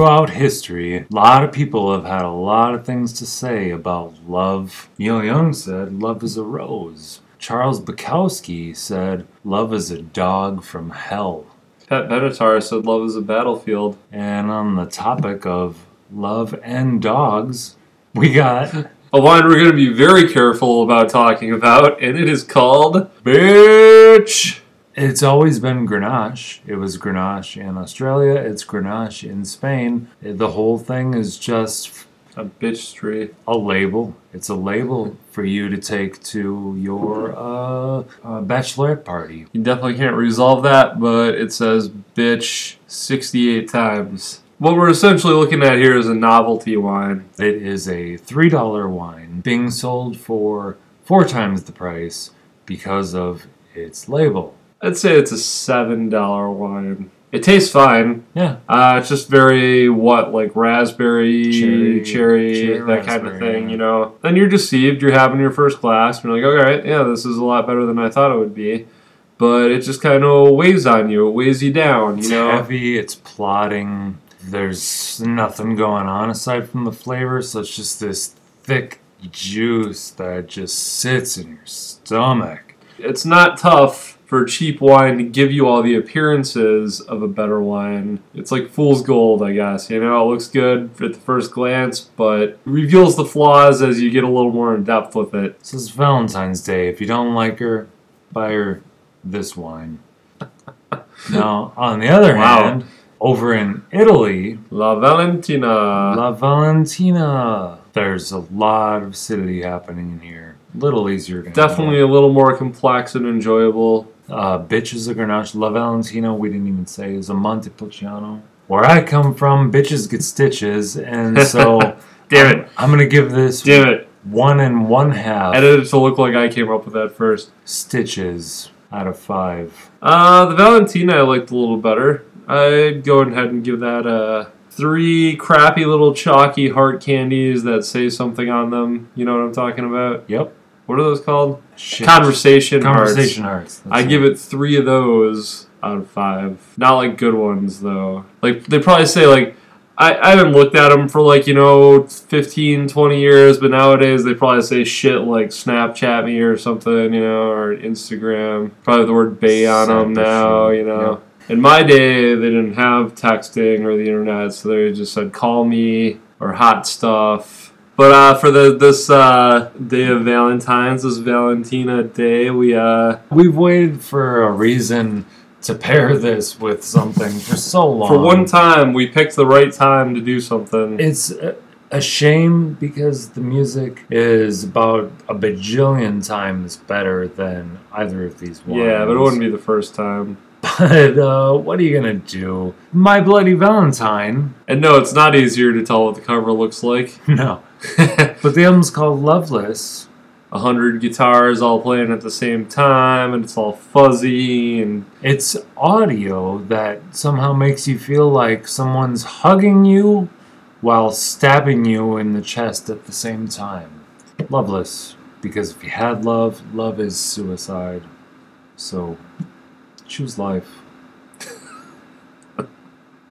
Throughout history, a lot of people have had a lot of things to say about love. Neil Young said, love is a rose. Charles Bukowski said, love is a dog from hell. Pat Benatar said, love is a battlefield. And on the topic of love and dogs, we got a wine we're going to be very careful about talking about, and it is called Bitch. It's always been Grenache. It was Grenache in Australia. It's Grenache in Spain. The whole thing is just a bitch tree. A label. It's a label for you to take to your bachelorette party. You definitely can't resolve that, but it says bitch 68 times. What we're essentially looking at here is a novelty wine. It is a $3 wine being sold for 4 times the price because of its label. I'd say it's a $7 wine. It tastes fine. Yeah. It's just very, like raspberry, cherry that kind of thing, yeah. you know. Then you're deceived. You're having your first glass. And you're like, all right, yeah, this is a lot better than I thought it would be. But it just kind of weighs on you. It weighs you down, you know. It's heavy. It's plodding. There's nothing going on aside from the flavor. So it's just this thick juice that just sits in your stomach. It's not tough for cheap wine to give you all the appearances of a better wine. It's like fool's gold, I guess. You know, it looks good at the first glance, but reveals the flaws as you get a little more in depth with it. This is Valentine's Day. If you don't like her, buy her this wine. Now, on the other hand, over in Italy, La Valentina. La Valentina. There's a lot of acidity happening in here. A little easier to Definitely handle. a little more complex and enjoyable. Bitches are Grenache. La Valentina, we didn't even say, is a Montepulciano. Where I come from, bitches get stitches, and so Damn it. I'm going to give this 1 1/2. Edit it to look like I came up with that first. Stitches out of 5. The Valentina I liked a little better. I'd go ahead and give that a 3 crappy little chalky heart candies that say something on them. You know what I'm talking about? Yep. What are those called? Shit. Conversation hearts. I give it 3 of those out of 5. Not like good ones, though. Like, they probably say, like, I haven't looked at them for, like, you know, 15, 20 years, but nowadays they probably say shit like Snapchat me or something, you know, or Instagram. Probably the word bae on them now, you know. Yeah. In my day, they didn't have texting or the internet, so they just said, call me, or hot stuff. But for this day of Valentine's, this Valentina Day, we've waited for a reason to pair this with something for so long. For one time, we picked the right time to do something. It's a shame because the music is about a bajillion times better than either of these ones. Yeah, but it wouldn't be the first time. But what are you gonna do? My Bloody Valentine. And no, it's not easier to tell what the cover looks like. No. But the album's called Loveless. 100 guitars all playing at the same time, and it's all fuzzy, and it's audio that somehow makes you feel like someone's hugging you while stabbing you in the chest at the same time. Loveless, because if you had love, love is suicide. So choose life.